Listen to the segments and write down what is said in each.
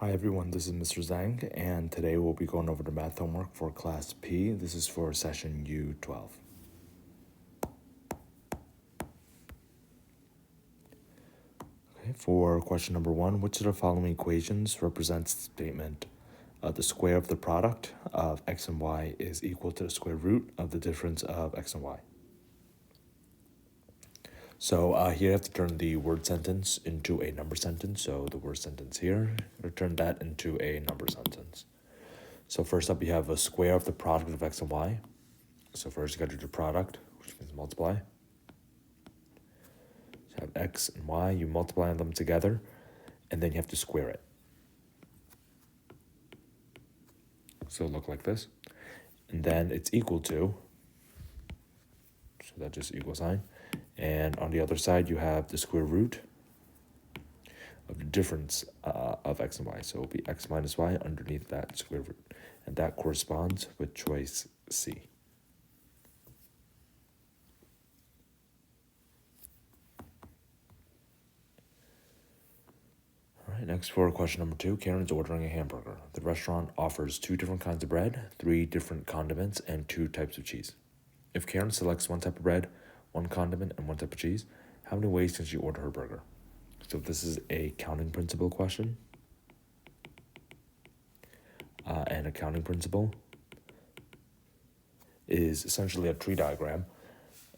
Hi everyone, this is Mr. Zhang, and today we'll be going over the math homework for Class P. This is for session U12. Okay, for question number 1, which of the following equations represents the statement the square of the product of x and y is equal to the square root of the difference of x and y? So here you have to turn the word sentence into a number sentence. So the word sentence here, or turn that into a number sentence. So first up, you have a square of the product of x and y. So first you got to do the product, which means multiply. So you have x and y, you multiply them together, and then you have to square it. So it'll look like this. And then it's equal to, so that just equal sign. And on the other side, you have the square root of the difference of x and y. So it'll be x minus y underneath that square root. And that corresponds with choice C. All right, next for question number 2, Karen's ordering a hamburger. The restaurant offers 2 different kinds of bread, 3 different condiments, and 2 types of cheese. If Karen selects 1 type of bread, 1 condiment, and 1 type of cheese, how many ways can she order her burger? So this is a counting principle question. And a counting principle is essentially a tree diagram.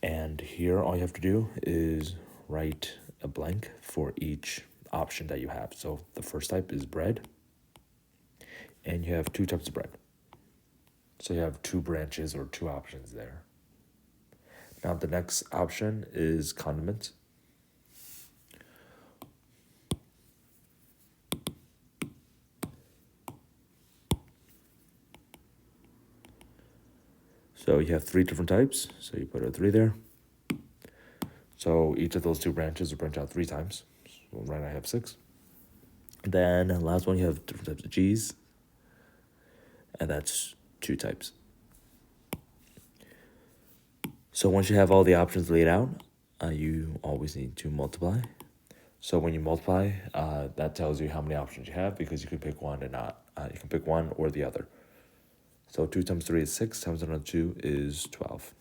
And here all you have to do is write a blank for each option that you have. So the first type is bread, and you have 2 types of bread. So you have 2 branches or 2 options there. Now the next option is condiments. So you have 3 different types, so you put a 3 there. So each of those 2 branches will branch out 3 times. So right now I have 6. Then the last one, you have different types of cheese, and that's 2 types. So once you have all the options laid out, you always need to multiply. So when you multiply, that tells you how many options you have, because you can pick one and not. You can pick one or the other. So 2 times 3 is 6, times another 2 is 12.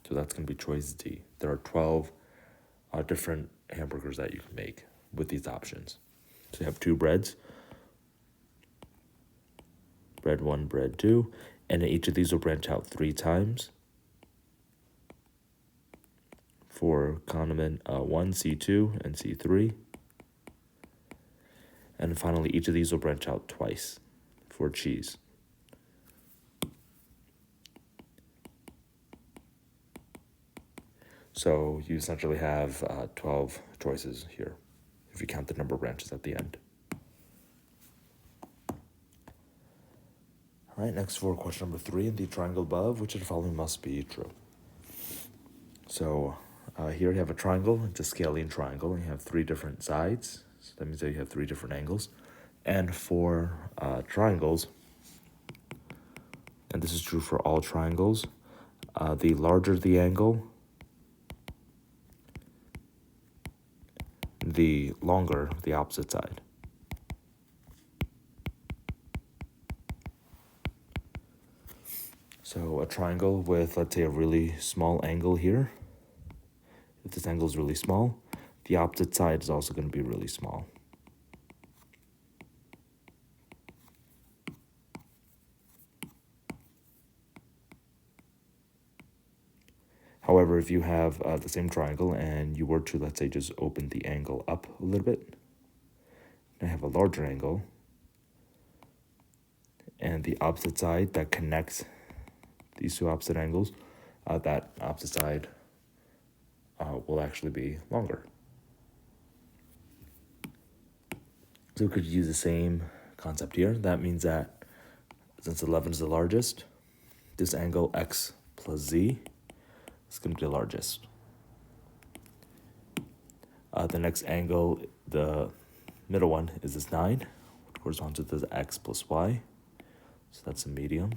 So that's going to be choice D. There are 12 different hamburgers that you can make with these options. So you have 2 breads, bread 1, bread 2, and each of these will branch out 3 times. For condiment 1, C2, and C3. And finally, each of these will branch out twice for cheese. So you essentially have 12 choices here, if you count the number of branches at the end. All right, next for question number 3, in the triangle above, which of the following must be true? So here you have a triangle. It's a scalene triangle, and you have 3 different sides. So that means that you have 3 different angles. And for triangles, and this is true for all triangles, the larger the angle, the longer the opposite side. So a triangle with, let's say, a really small angle here. If this angle is really small, the opposite side is also going to be really small. However, if you have the same triangle and you were to, let's say, just open the angle up a little bit, and have a larger angle, and the opposite side that connects these 2 opposite angles, that opposite side will actually be longer. So we could use the same concept here. That means that since 11 is the largest, this angle x plus z is going to be the largest. The next angle, the middle one, is this 9, which corresponds to this x plus y. So that's the medium.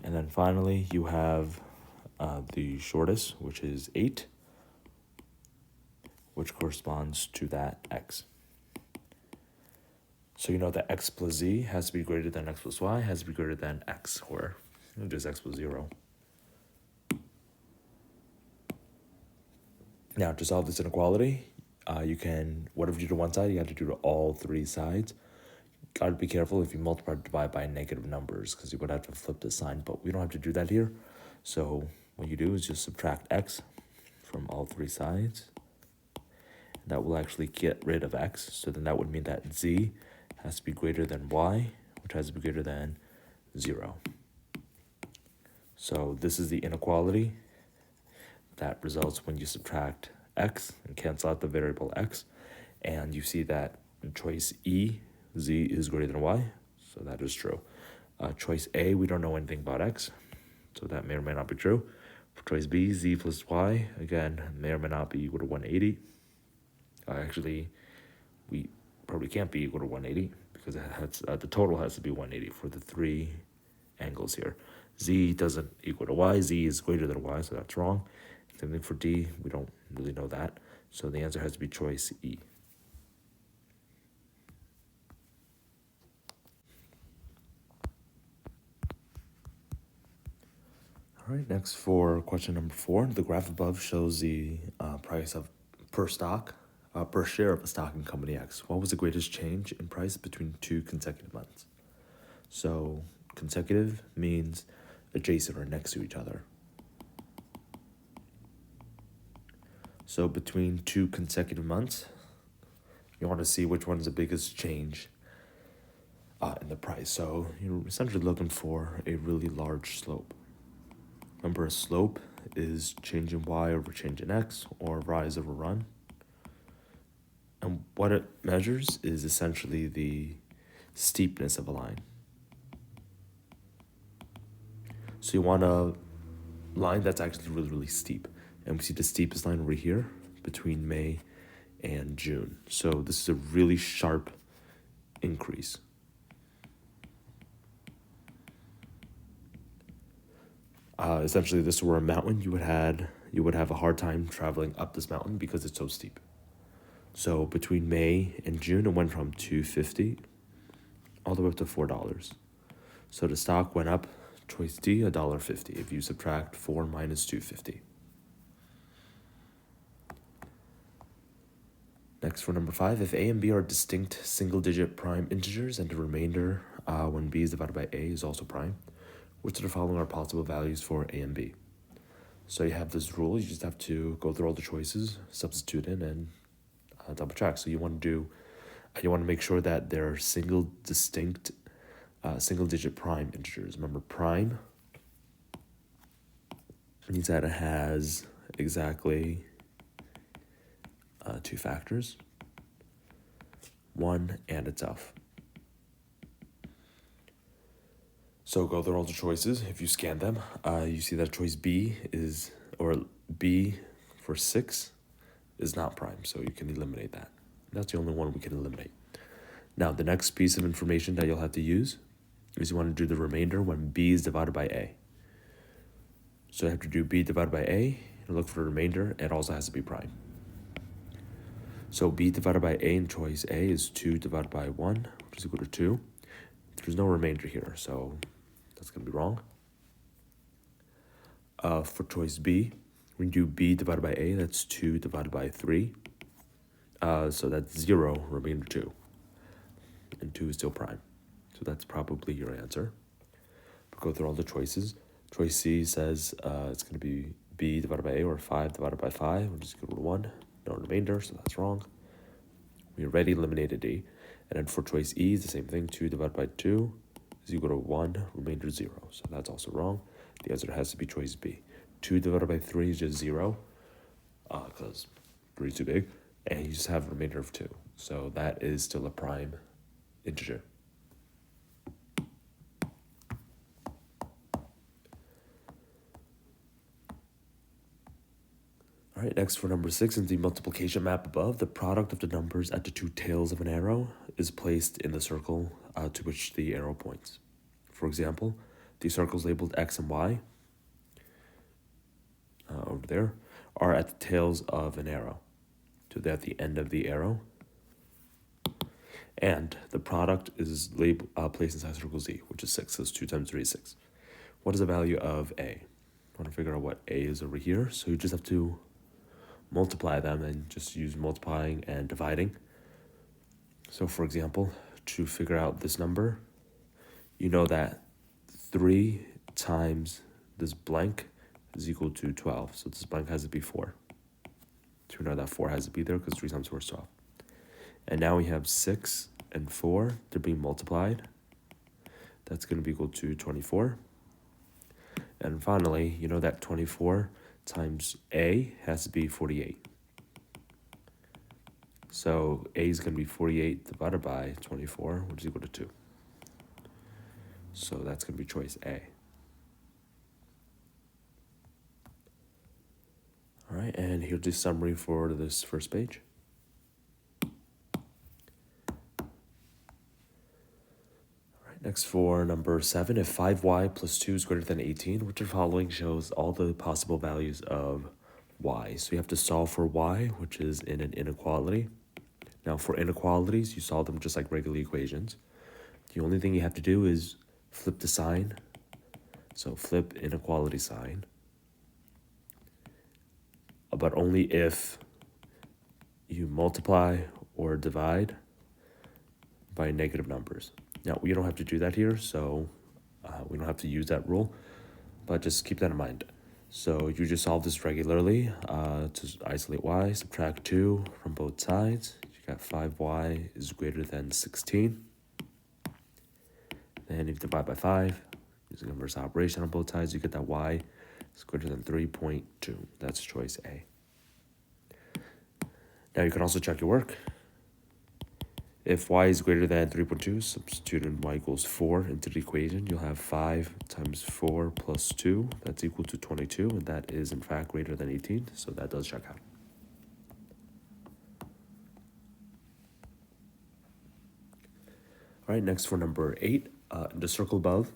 And then finally, you have the shortest, which is 8, which corresponds to that x. So you know that x plus z has to be greater than x plus y, has to be greater than x, or just x plus 0. Now, to solve this inequality, you can, whatever you do to one side, you have to do to all three sides. Gotta be careful if you multiply or divide by negative numbers, because you would have to flip the sign, but we don't have to do that here. So what you do is just subtract x from all three sides. That will actually get rid of x, so then that would mean that z has to be greater than y, which has to be greater than 0. So this is the inequality that results when you subtract x and cancel out the variable x, and you see that in choice E, z is greater than y, so that is true. Choice A, we don't know anything about x, so that may or may not be true. For choice B, z plus y, again, may or may not be equal to 180. Actually, we probably can't be equal to 180 because it has, the total has to be 180 for the three angles here. Z doesn't equal to y, z is greater than y, so that's wrong. Same thing for D, we don't really know that. So the answer has to be choice E. All right, next for question number 4. The graph above shows the price of per share of a stock in company X. What was the greatest change in price between 2 consecutive months? So consecutive means adjacent or next to each other. So between 2 consecutive months, you want to see which one is the biggest change in the price. So you're essentially looking for a really large slope. Remember, a slope is change in y over change in x, or rise over run. And what it measures is essentially the steepness of a line. So you want a line that's actually really, really steep. And we see the steepest line over here between May and June. So this is a really sharp increase. Essentially, this were a mountain, you would have a hard time traveling up this mountain because it's so steep. So between May and June, it went from $2.50 all the way up to $4. So the stock went up, choice D, $1.50 if you subtract 4 minus $2.50. Next for number 5, if A and B are distinct single-digit prime integers and the remainder when B is divided by A is also prime, which of the following are possible values for A and B? So you have this rule, you just have to go through all the choices, substitute in, and double check. So you want to make sure that they're distinct single-digit prime integers. Remember, prime means that it has exactly 2 factors, 1 and itself. So go through all the choices. If you scan them, you see that choice B B for 6 is not prime, so you can eliminate that. That's the only one we can eliminate. Now, the next piece of information that you'll have to use is you want to do the remainder when B is divided by A. So you have to do B divided by A, and look for the remainder, it also has to be prime. So B divided by A in choice A is 2 divided by 1, which is equal to 2. There's no remainder here, so that's going to be wrong. For choice B, when you do B divided by A, that's 2 divided by 3. So that's 0, remainder 2. And 2 is still prime. So that's probably your answer. But go through all the choices. Choice C says it's going to be B divided by A, or 5 divided by 5, which is equal to 1. No remainder, so that's wrong. We already eliminated D. And then for choice E, it's the same thing. 2 divided by 2 is equal to 1, remainder 0. So that's also wrong. The answer has to be choice B. 2 divided by 3 is just 0, because 3 is too big. And you just have a remainder of 2. So that is still a prime integer. All right, next for number 6, in the multiplication map above, the product of the numbers at the 2 tails of an arrow is placed in the circle to which the arrow points. For example, the circles labeled X and Y over there are at the tails of an arrow. So they're at the end of the arrow. And the product is placed inside circle Z, which is 6. So it's 2 times 3 is 6. What is the value of A? I want to figure out what A is over here. So you just have to multiply them and just use multiplying and dividing. So for example, to figure out this number, you know that 3 times this blank is equal to 12. So this blank has to be 4. So we know that 4 has to be there because 3 times 4 is 12. And now we have 6 and 4. They're being multiplied. That's going to be equal to 24. And finally, you know that 24 times A has to be 48. So A is going to be 48 divided by 24, which is equal to 2. So that's going to be choice A. All right, and here's the summary for this first page. Next for number 7, if 5y plus 2 is greater than 18, which of the following shows all the possible values of y? So you have to solve for y, which is in an inequality. Now for inequalities, you solve them just like regular equations. The only thing you have to do is flip the sign. So flip inequality sign. But only if you multiply or divide by negative numbers. Now, we don't have to do that here, so we don't have to use that rule, but just keep that in mind. So you just solve this regularly to isolate y, subtract 2 from both sides. You got 5y is greater than 16. Then if you divide by 5, using inverse operation on both sides, you get that y is greater than 3.2. That's choice A. Now you can also check your work. If y is greater than 3.2, substitute in y equals 4 into the equation. You'll have 5 times 4 plus 2. That's equal to 22, and that is, in fact, greater than 18, so that does check out. All right, next for number 8, the circle above,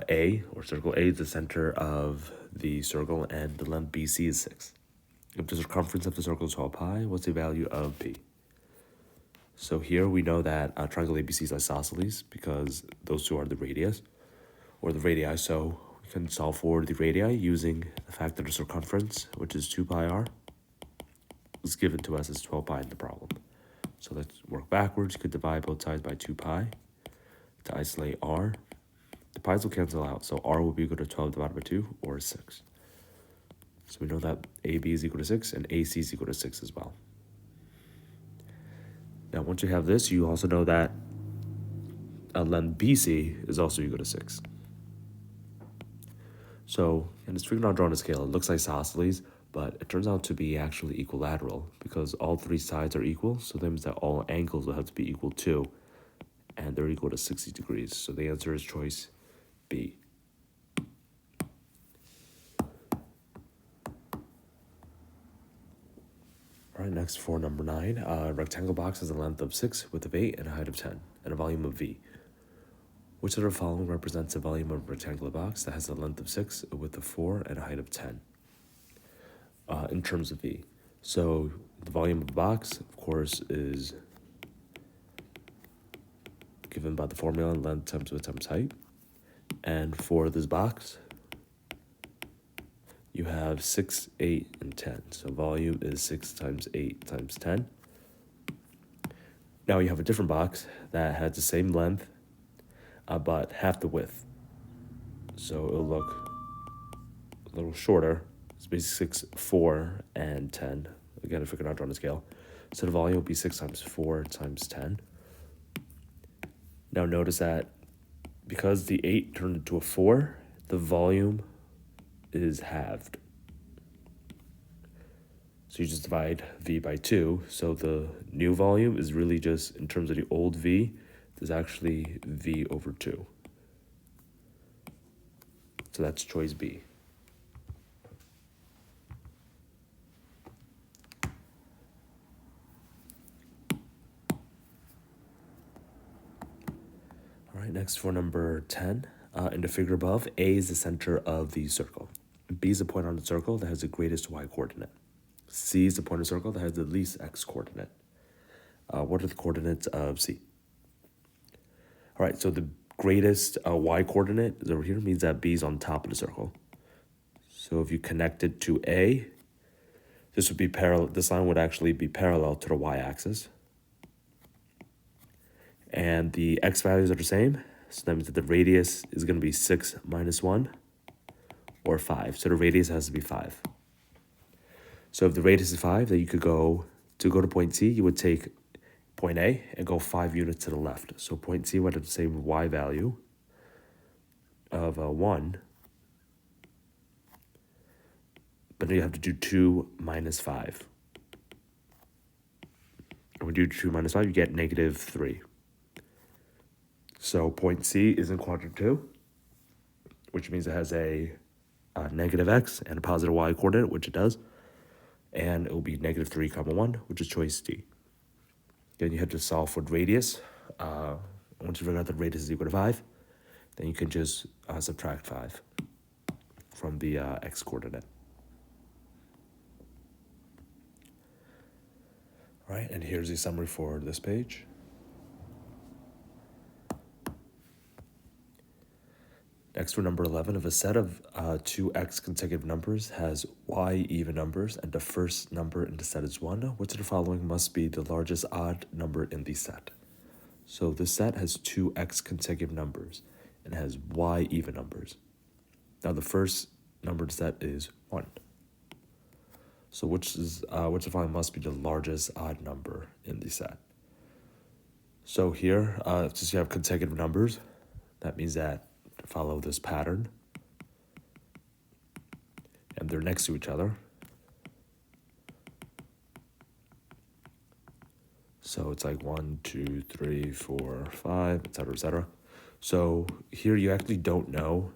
A, or circle A, is the center of the circle, and the length BC is 6. If the circumference of the circle is 12 pi, what's the value of P? So here we know that triangle ABC is isosceles because those two are the radius, or the radii. So we can solve for the radii using the fact that the circumference, which is 2 pi r, is given to us as 12 pi in the problem. So let's work backwards. You could divide both sides by 2 pi to isolate r. The pi's will cancel out, so r will be equal to 12 divided by 2, or 6. So we know that AB is equal to 6, and AC is equal to 6 as well. Now, once you have this, you also know that length BC is also equal to 6. So, and it's freaking out drawing a scale. It looks like isosceles, but it turns out to be actually equilateral because all 3 sides are equal. So that means that all angles will have to be equal to, and they're equal to 60 degrees. So the answer is choice B. All right, next for number 9, a rectangle box has a length of 6, width of 8, and a height of 10, and a volume of V. Which of the following represents a volume of a rectangular box that has a length of 6, a width of 4, and a height of 10 in terms of V? So the volume of the box, of course, is given by the formula length times width times height. And for this box, you have 6, 8, and 10. So volume is 6 times 8 times 10. Now you have a different box that has the same length, but half the width. So it'll look a little shorter. It's basically 6, 4, and 10. Again, if we cannot draw on a scale. So the volume will be 6 times 4 times 10. Now notice that because the 8 turned into a 4, the volume is halved. So you just divide V by 2. So the new volume is really just, in terms of the old V, there's actually V over 2. So that's choice B. All right, next for number 10. In the figure above, A is the center of the circle. B is the point on the circle that has the greatest y coordinate. C is the point of the circle that has the least x coordinate. What are the coordinates of C? All right, so the greatest y coordinate is over here, means that B is on top of the circle. So if you connect it to A, this would be parallel. This line would actually be parallel to the y-axis. And the x values are the same. So that means that the radius is going to be 6 minus 1 or 5. So the radius has to be 5. So if the radius is 5, then you could go to point C, you would take point A and go 5 units to the left. So point C would have the same y value of 1. But then you have to do 2 minus 5. And when you do 2 minus 5, you get negative 3. So point C is in quadrant 2, which means it has a negative x and a positive y coordinate, which it does. And it will be negative 3 comma 1, which is choice D. Then you have to solve for radius. Once you figure out that radius is equal to 5, then you can just subtract 5 from the x coordinate. All right, and here's the summary for this page. Next, for number 11, if a set of 2x consecutive numbers has y even numbers and the first number in the set is 1, which of the following must be the largest odd number in the set? So this set has 2x consecutive numbers and has y even numbers. Now the first number in the set is 1. So which of the following must be the largest odd number in the set? So here, since you have consecutive numbers, that means that follow this pattern and they're next to each other. So it's like 1, 2, 3, 4, 5, etc., etc. So here you actually don't know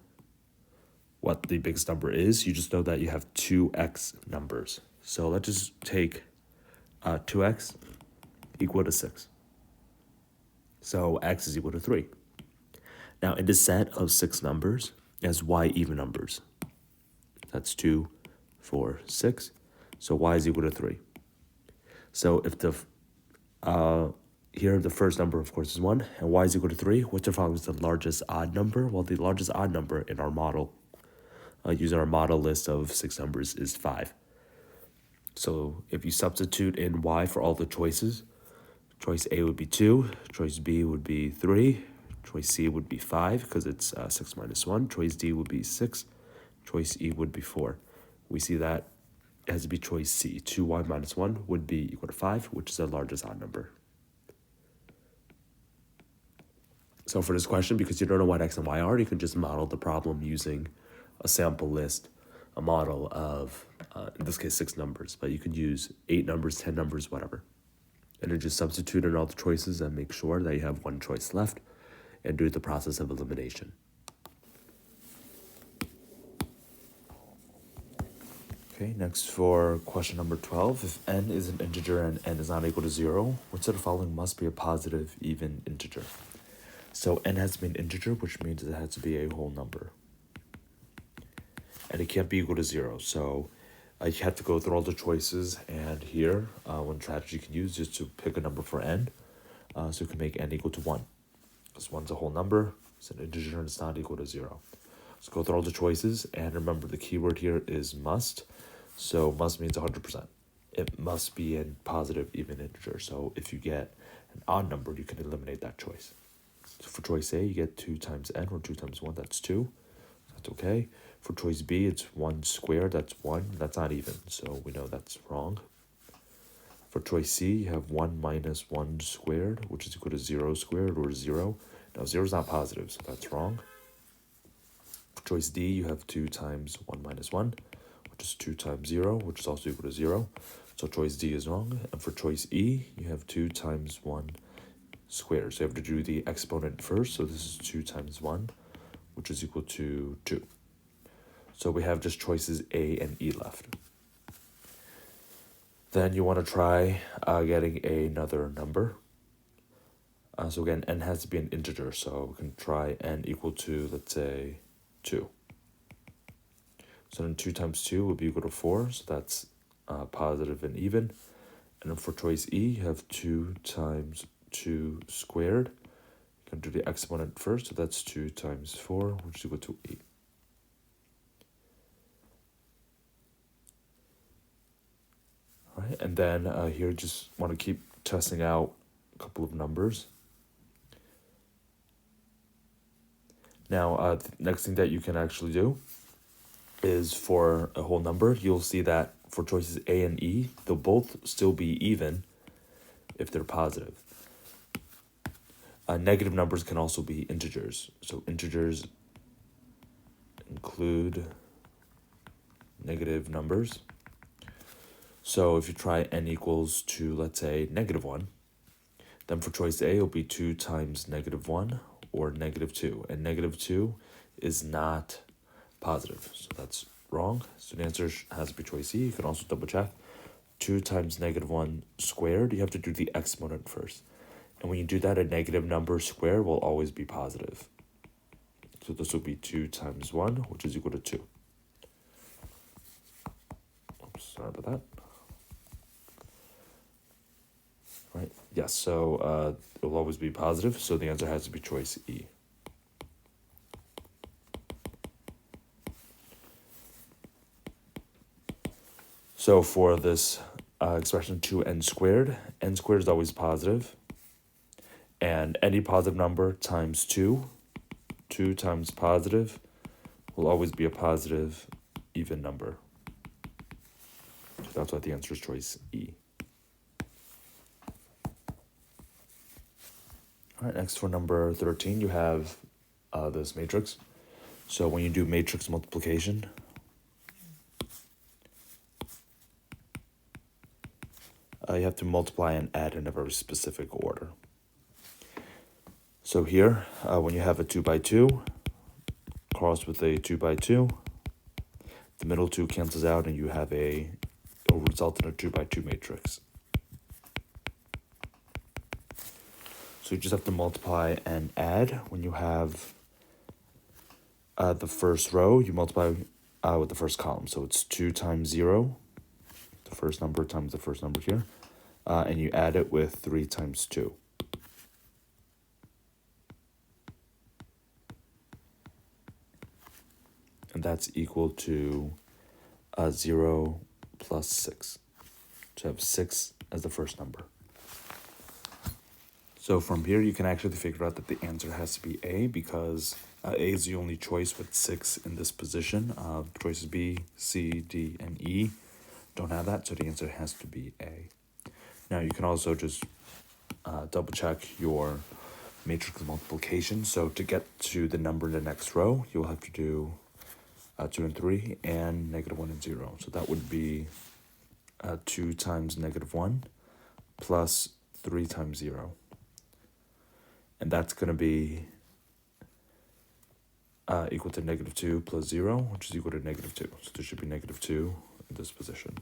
what the biggest number is. You just know that you have 2x numbers. So let's just take 2x equal to 6. So x is equal to 3. Now, in this set of 6 numbers, it has y even numbers. That's 2, 4, 6. So y is equal to 3. So if here the first number, of course, is 1, and y is equal to 3, which of the following is the largest odd number? Well, the largest odd number in our model, using our model list of 6 numbers, is 5. So if you substitute in y for all the choices, choice A would be 2, choice B would be 3, choice C would be 5 because it's 6 minus 1. Choice D would be 6. Choice E would be 4. We see that it has to be choice C. 2y minus 1 would be equal to 5, which is the largest odd number. So for this question, because you don't know what x and y are, you can just model the problem using a sample list, a model of, in this case, 6 numbers. But you could use 8 numbers, 10 numbers, whatever. And then just substitute in all the choices and make sure that you have one choice left and do the process of elimination. Okay, next for question number 12. If n is an integer and n is not equal to 0, which of the following must be a positive even integer? So n has to be an integer, which means it has to be a whole number. And it can't be equal to 0. So you have to go through all the choices, and here, one strategy you can use is to pick a number for n, so you can make n equal to 1. Because 1's a whole number, it's an integer, and it's not equal to 0. So go through all the choices, and remember the keyword here is must. So must means 100%. It must be a positive even integer. So if you get an odd number, you can eliminate that choice. So for choice A, you get 2 times n, or 2 times 1, that's 2. That's okay. For choice B, it's 1 squared, that's 1. That's not even, so we know that's wrong. For choice C, you have 1 minus 1 squared, which is equal to 0 squared, or 0. Now, 0 is not positive, so that's wrong. For choice D, you have 2 times 1 minus 1, which is 2 times 0, which is also equal to 0. So choice D is wrong. And for choice E, you have 2 times 1 squared. So you have to do the exponent first. So this is 2 times 1, which is equal to 2. So we have just choices A and E left. Then you want to try getting another number. So again, n has to be an integer. So we can try n equal to, let's say, 2. So then 2 times 2 would be equal to 4. So that's positive and even. And then for choice E, you have 2 times 2 squared. You can do the exponent first, so that's 2 times 4, which is equal to 8. All right, and then here, just want to keep testing out a couple of numbers. Now, the next thing that you can actually do is for a whole number, you'll see that for choices A and E, they'll both still be even if they're positive. Negative numbers can also be integers. So integers include negative numbers. So if you try n equals to, let's say, -1, then for choice A, it'll be 2 times -1 or -2. And -2 is not positive, so that's wrong. So the answer has to be choice E. You can also double check. 2 times -1 squared, you have to do the exponent first. And when you do that, a negative number squared will always be positive. So this will be 2 times 1, which is equal to 2. Oops, sorry about that. Right, yes, so it will always be positive, so the answer has to be choice E. So for this expression 2n squared is always positive. And any positive number times 2 times positive, will always be a positive even number. So that's why the answer is choice E. All right, next for number 13, you have this matrix. So when you do matrix multiplication, you have to multiply and add in a very specific order. So here, when you have a 2 by 2, crossed with a 2 by 2, the middle 2 cancels out and you have it will result in a 2 by 2 matrix. So you just have to multiply and add. When you have the first row, you multiply with the first column. So it's 2 times 0, the first number times the first number here, and you add it with 3 times 2. And that's equal to 0 plus 6. So you have 6 as the first number. So from here, you can actually figure out that the answer has to be A, because A is the only choice with 6 in this position. Choices B, C, D, and E don't have that, so the answer has to be A. Now you can also just double check your matrix multiplication. So to get to the number in the next row, you'll have to do 2 and 3 and -1 and 0. So that would be 2 times -1 plus 3 times 0. And that's going to be equal to -2 plus 0, which is equal to -2. So there should be -2 in this position.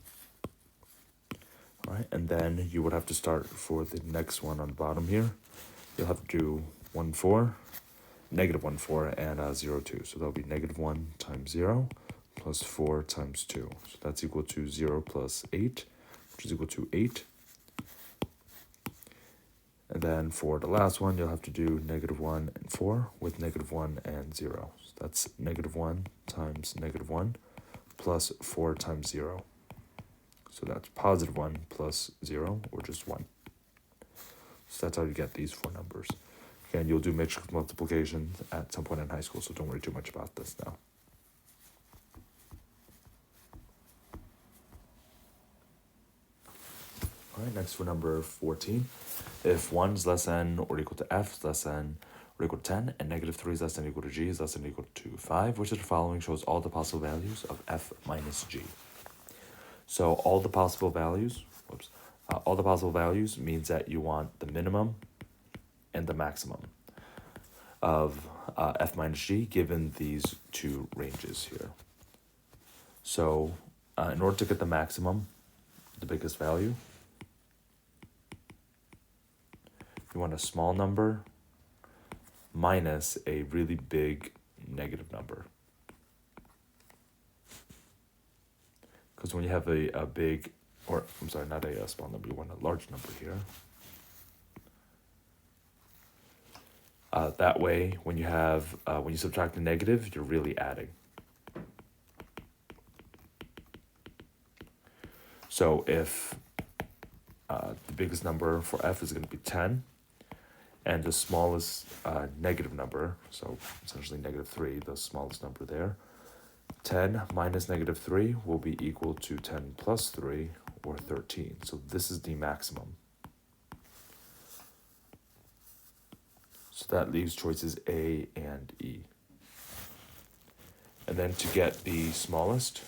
All right, and then you would have to start for the next one on the bottom here. You'll have to do 1, 4, -1, 4, and 0, 2. So that'll be -1 times 0 plus 4 times 2. So that's equal to 0 plus 8, which is equal to 8. And then for the last one, you'll have to do -1 and 4 with -1 and 0. So that's -1 times -1 plus 4 times 0. So that's +1 plus 0, or just 1. So that's how you get these 4 numbers. Again, you'll do matrix multiplication at some point in high school, so don't worry too much about this now. All right, next for number 14. If 1 is less than or equal to f is less than or equal to 10, and -3 is less than or equal to g is less than or equal to 5, which of the following shows all the possible values of f minus g? So all the possible values means that you want the minimum and the maximum of f minus g given these two ranges here. So in order to get the maximum, the biggest value, you want a small number minus a really big negative number. Because when you have a big or I'm sorry, not a small number, you want a large number here. That way, when you subtract a negative, you're really adding. So if the biggest number for f is going to be 10, and the smallest negative number, so essentially -3, the smallest number there, 10 minus -3 will be equal to 10 plus 3, or 13. So this is the maximum. So that leaves choices A and E. And then to get the smallest,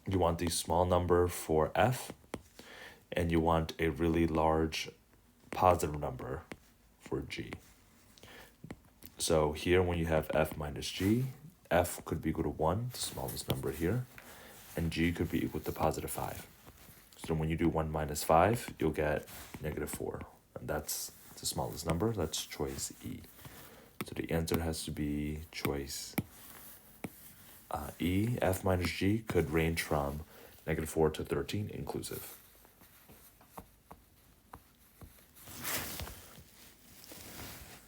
you want the small number for f, and you want a really large positive number for g. So here when you have f minus g, f could be equal to 1, the smallest number here, and g could be equal to +5. So when you do 1 minus 5, you'll get -4. And that's the smallest number, that's choice E. So the answer has to be choice E. F minus g could range from -4 to 13 inclusive.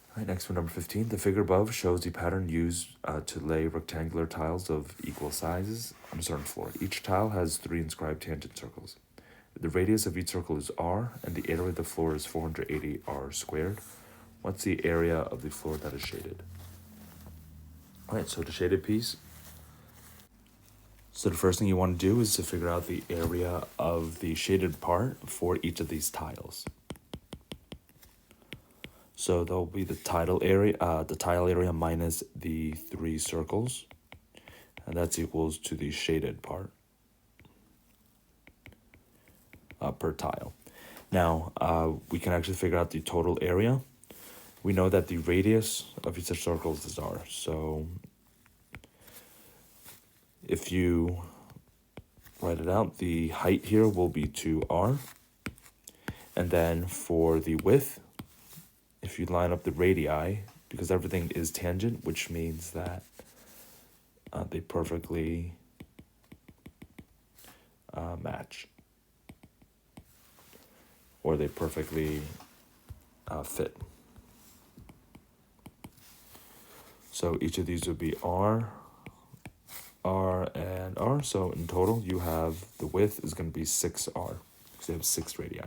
All right, next for number 15. The figure above shows the pattern used to lay rectangular tiles of equal sizes on a certain floor. Each tile has 3 inscribed tangent circles. The radius of each circle is r, and the area of the floor is 480 r squared. What's the area of the floor that is shaded? All right, so the shaded piece. So the first thing you want to do is to figure out the area of the shaded part for each of these tiles. So there'll be the tile area minus the 3 circles, and that's equals to the shaded part per tile. Now, we can actually figure out the total area. We know that the radius of each of the circles is r. So if you write it out, the height here will be 2r. And then for the width, if you line up the radii, because everything is tangent, which means that they perfectly match, or they perfectly fit. So each of these would be r, r, and r. So in total, you have the width is going to be 6r, because you have 6 radii.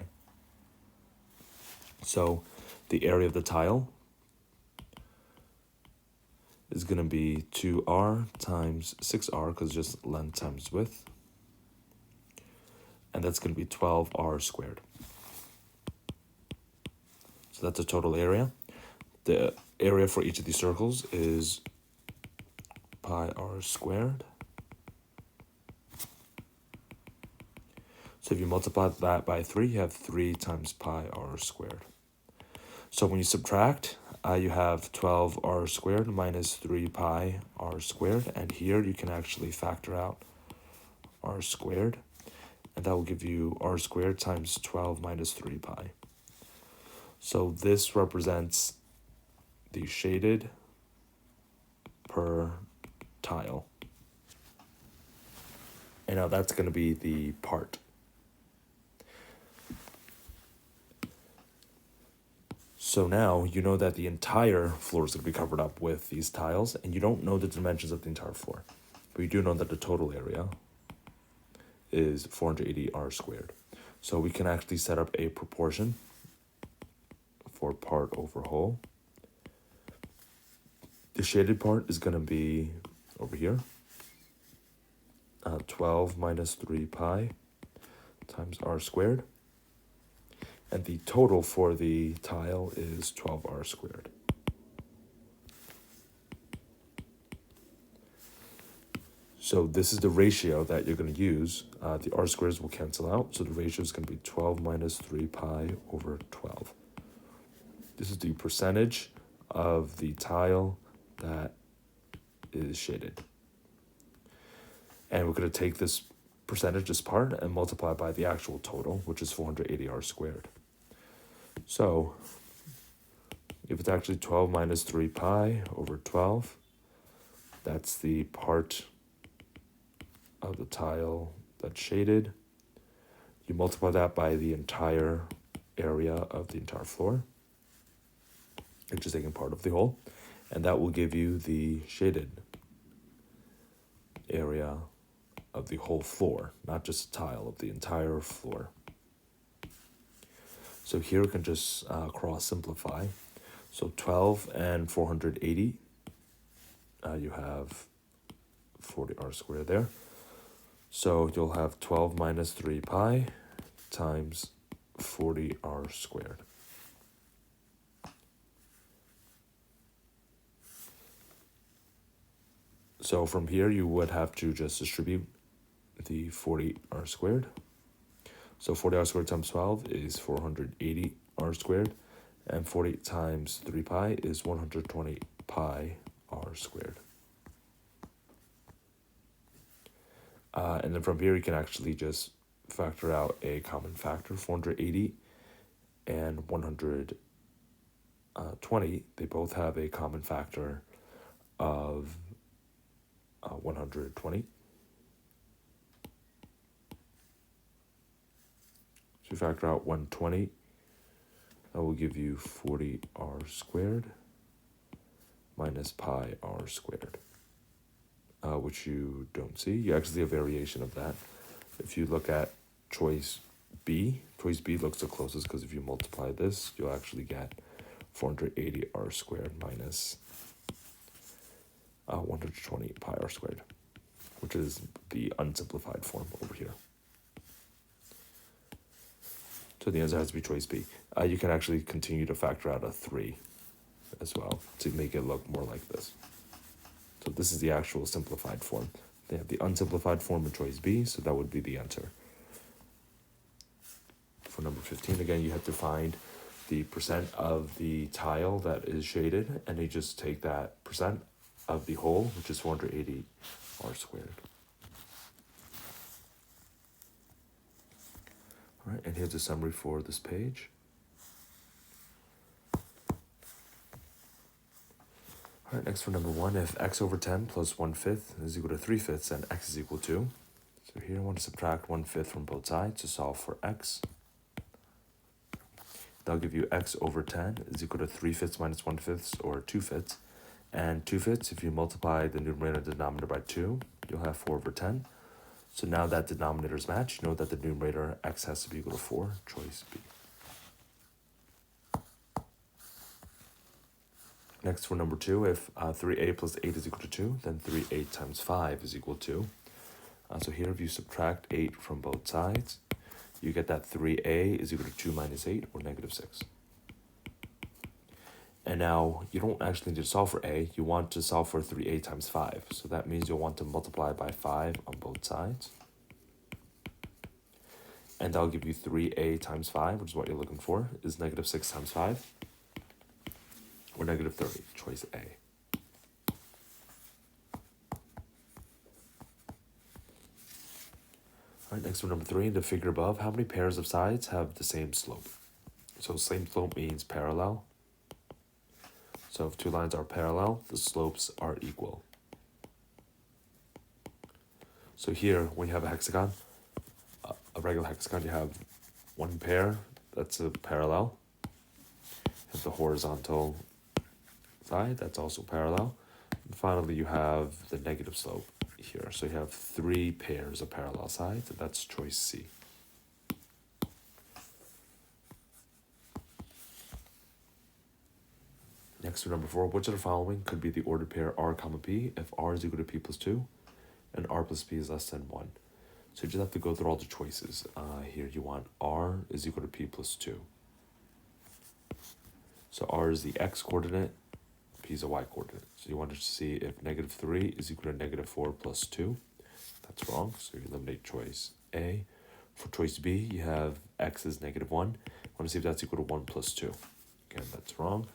So the area of the tile is going to be 2r times 6r, because just length times width. And that's going to be 12r squared. So that's the total area. The area for each of these circles is pi r squared. So if you multiply that by 3, you have 3 times pi r squared. So when you subtract, you have 12r squared minus 3 pi r squared. And here you can actually factor out r squared. And that will give you r squared times 12 minus 3 pi. So this represents the shaded per tile. And now that's going to be the part. So now you know that the entire floor is going to be covered up with these tiles, and you don't know the dimensions of the entire floor. But you do know that the total area is 480 r squared. So we can actually set up a proportion for part over whole. The shaded part is going to be over here. 12 minus 3 pi times r squared. And the total for the tile is 12r squared. So this is the ratio that you're going to use. The r squares will cancel out, so the ratio is going to be 12 minus 3 pi over 12. This is the percentage of the tile that is shaded. And we're going to take this percentage, this part, and multiply by the actual total, which is 480 r squared. So if it's actually 12 minus 3 pi over 12, that's the part of the tile that's shaded. You multiply that by the entire area of the entire floor, which is taking part of the whole, and that will give you the shaded area of the whole floor, not just a tile, of the entire floor. So here we can just cross simplify. So 12 and 480, you have 40r squared there. So you'll have 12 minus 3 pi times 40r squared. So from here, you would have to just distribute the 40r squared. So 40r squared times 12 is 480r squared, and 40 times 3 pi is 120 pi r squared. And then from here, you can actually just factor out a common factor. 480 and 120, they both have a common factor of 120. So you factor out 120, that will give you 40r squared minus pi r squared, which you don't see. You actually see a variation of that. If you look at choice B looks the closest, because if you multiply this, you'll actually get 480r squared minus 120 pi r squared, which is the unsimplified form over here. So the answer has to be choice B. You can actually continue to factor out a 3 as well to make it look more like this. So this is the actual simplified form. They have the unsimplified form in choice B, so that would be the answer. For number 15, again, you have to find the percent of the tile that is shaded, and you just take that percent of the whole, which is 480 r squared. All right, and here's a summary for this page. All right, next for number 1, if x over 10 plus 1/5 is equal to 3/5, then x is equal to. So here I want to subtract 1/5 from both sides to solve for x. That'll give you x over 10 is equal to 3/5 minus 1/5, or 2/5. And 2/5, if you multiply the numerator and denominator by 2, you'll have 4 over 10. So now that denominators match, you know that the numerator x has to be equal to 4, choice B. Next for number 2, if 3a plus 8 is equal to 2, then 3a times 5 is equal to. So here if you subtract 8 from both sides, you get that 3a is equal to 2 minus 8, or negative 6. And now you don't actually need to solve for a, you want to solve for 3a times 5. So that means you'll want to multiply by 5 on both sides. And that'll give you 3a times 5, which is what you're looking for, is negative 6 times 5, or negative 30, choice A. All right, next for number 3, in the figure above, how many pairs of sides have the same slope? So same slope means parallel. So if two lines are parallel, the slopes are equal. So here, when you have a hexagon, a regular hexagon, you have one pair that's a parallel. And the horizontal side, that's also parallel. And finally, you have the negative slope here. So you have 3 pairs of parallel sides, and that's choice C. Next to number 4, which of the following could be the ordered pair r comma p if r is equal to p plus 2 and r plus p is less than 1? So you just have to go through all the choices. Here you want r is equal to p plus 2. So r is the x coordinate, p is a y coordinate. So you want to see if negative 3 is equal to negative 4 plus 2. That's wrong, so you eliminate choice A. For choice B, you have x is negative 1. I want to see if that's equal to 1 plus 2. Again, that's wrong.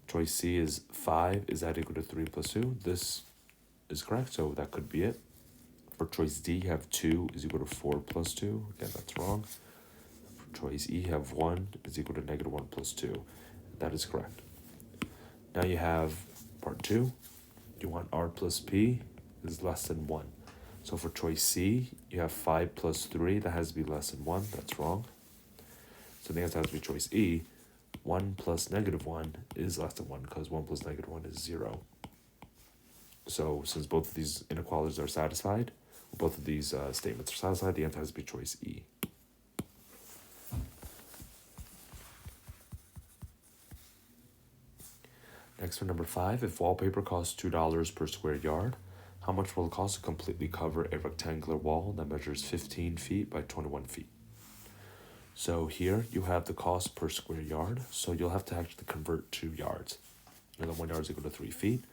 Choice C is 5. Is that equal to 3 plus 2? This is correct, so that could be it. For choice D, you have 2 is equal to 4 plus 2. Again, that's wrong. For choice E, you have 1 is equal to negative 1 plus 2. That is correct. Now you have part 2. You want r plus p is less than 1. So for choice C, you have 5 plus 3. That has to be less than 1. That's wrong. So the answer has to be choice E. 1 plus negative 1 is less than 1 because 1 plus negative 1 is 0. So since both of these inequalities are satisfied, both of these statements are satisfied, the answer has to be choice E. Next for number 5, if wallpaper costs $2 per square yard, how much will it cost to completely cover a rectangular wall that measures 15 feet by 21 feet? So here you have the cost per square yard, so you'll have to actually convert to yards. And then 1 yard is equal to 3 feet,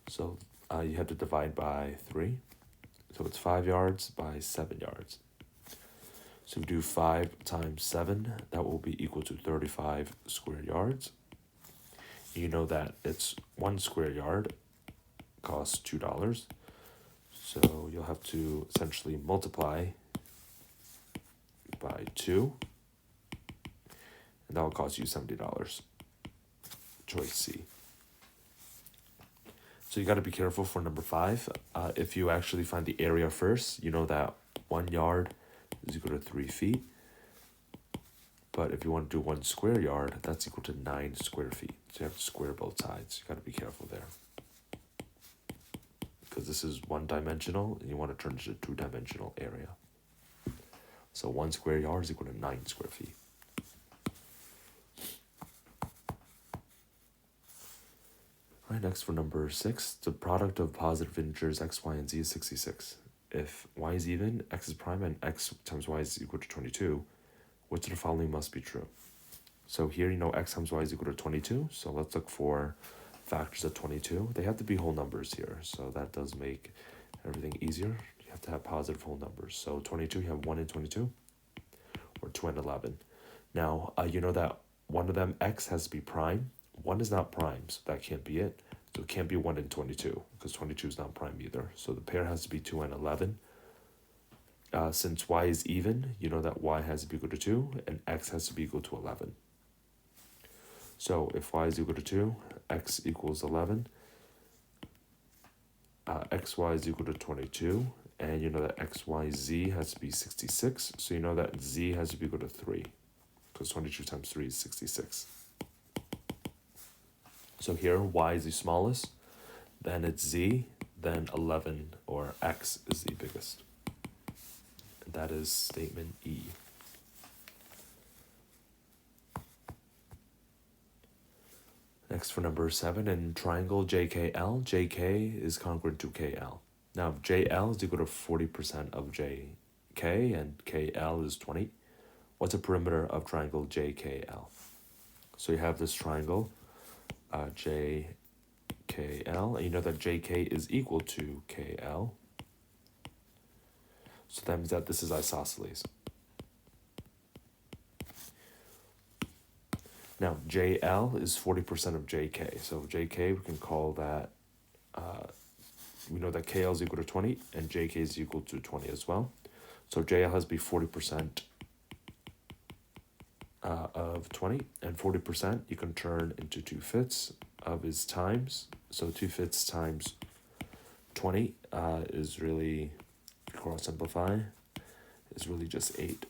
so you have to divide by 3. So it's 5 yards by 7 yards. So we do 5 times 7, that will be equal to 35 square yards. You know that it's 1 square yard costs $2. So you'll have to essentially multiply by 2. And that will cost you $70. Choice C. So you got to be careful for number 5. If you actually find the area first, you know that 1 yard is equal to 3 feet. But if you want to do 1 square yard, that's equal to 9 square feet. So you have to square both sides. You got to be careful there. Because this is 1-dimensional, and you want to turn it to a 2-dimensional area. So 1 square yard is equal to 9 square feet. All right, next for number 6, the product of positive integers x, y, and z is 66. If y is even, x is prime, and x times y is equal to 22, which of the following must be true? So here you know x times y is equal to 22, so let's look for factors of 22. They have to be whole numbers here, so that does make everything easier. You have to have positive whole numbers. So 22, you have 1 and 22, or 2 and 11. Now, you know that one of them, x, has to be prime. 1 is not prime, so that can't be it. So it can't be 1 and 22, because 22 is not prime either. So the pair has to be 2 and 11. Since y is even, you know that y has to be equal to 2, and x has to be equal to 11. So if y is equal to 2, x equals 11, xy is equal to 22, and you know that xyz has to be 66, so you know that z has to be equal to 3, because 22 times 3 is 66. So here, y is the smallest, then it's z, then 11, or x, is the biggest. And that is statement E. Next for number 7, in triangle JKL, JK is congruent to KL. Now, if JL is equal to 40% of JK and KL is 20, what's the perimeter of triangle JKL? So you have this triangle, JKL, and you know that JK is equal to KL. So that means that this is isosceles. Now, JL is 40% of JK. So JK, we can call that, we know that KL is equal to 20, and JK is equal to 20 as well. So JL has to be 40% of 20, and 40% you can turn into 2/5 of his times. So 2/5 times 20 is really, cross simplify, is really just 8.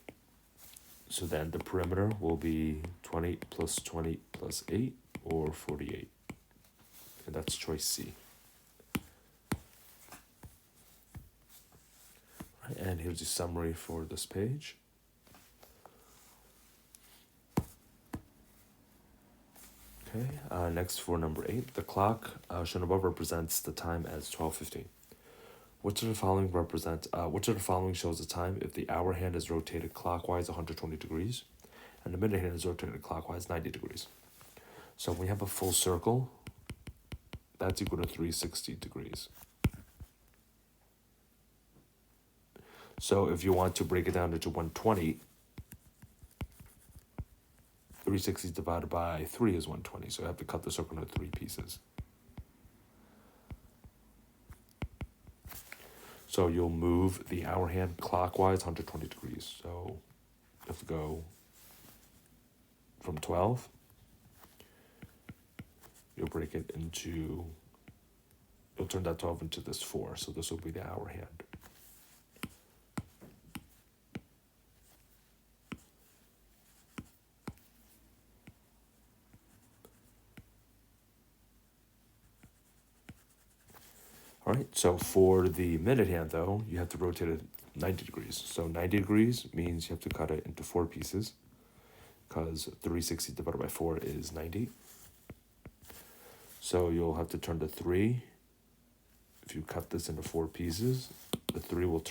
So then the perimeter will be 20 plus 20 plus 8, or 48. And that's choice C. Right, and here's the summary for this page. Okay, next for number 8, the clock shown above represents the time as 12:15. Which of the following shows the time if the hour hand is rotated clockwise 120 degrees and the minute hand is rotated clockwise 90 degrees? So when we have a full circle, that's equal to 360 degrees. So if you want to break it down into 120, 360 divided by 3 is 120, so you have to cut the circle into 3 pieces. So you'll move the hour hand clockwise 120 degrees. So you have to go from 12. You'll break it into, you'll turn that 12 into this 4. So this will be the hour hand. All right, so for the minute hand, though, you have to rotate it 90 degrees. So 90 degrees means you have to cut it into 4 pieces, because 360 divided by 4 is 90. So you'll have to turn the 3. If you cut this into 4 pieces, the 3 will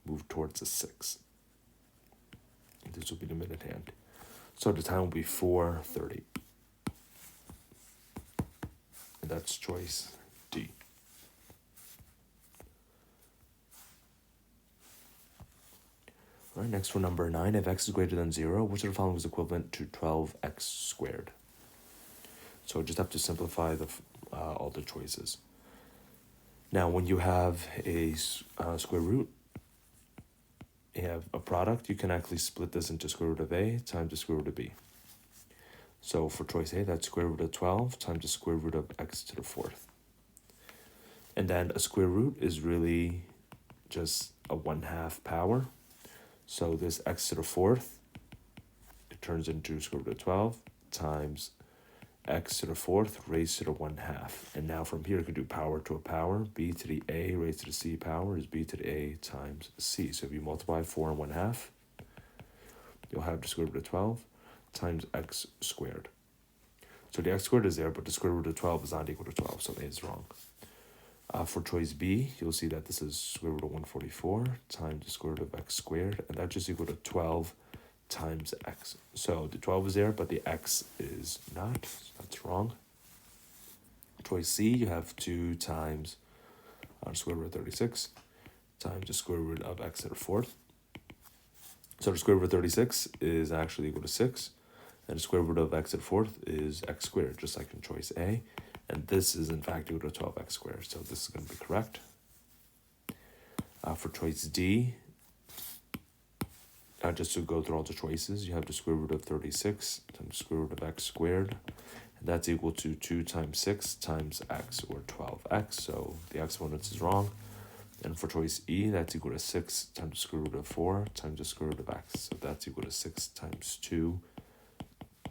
move towards the 6. This will be the minute hand. So the time will be 4:30. And that's choice D. All right, next for number 9, if x is greater than 0, which of the following is equivalent to 12x squared? So just have to simplify all the choices. Now, when you have a square root, you have a product, you can actually split this into square root of a times the square root of b. So for choice A, that's square root of 12 times the square root of x to the 4th. And then a square root is really just a 1/2 power. So this x to the 4th, it turns into square root of 12 times x to the 4th raised to the 1/2. And now from here, you can do power to a power. B to the a raised to the c power is b to the a times c. So if you multiply 4 and 1/2, you'll have the square root of 12 times x squared. So the x squared is there, but the square root of 12 is not equal to 12, so a is wrong. For choice B, you'll see that this is square root of 144 times the square root of x squared, and that's just equal to 12 times x. So the 12 is there, but the x is not, so that's wrong. Choice C, you have 2 times square root of 36 times the square root of x to the 4th. So the square root of 36 is actually equal to 6, and the square root of x to the 4th is x squared, just like in choice A. And this is in fact equal to 12x squared, so this is going to be correct. For choice D, just to go through all the choices, you have the square root of 36 times the square root of x squared, and that's equal to 2 times 6 times x, or 12x, so the exponent is wrong. And for choice E, that's equal to 6 times the square root of 4 times the square root of x, so that's equal to 6 times 2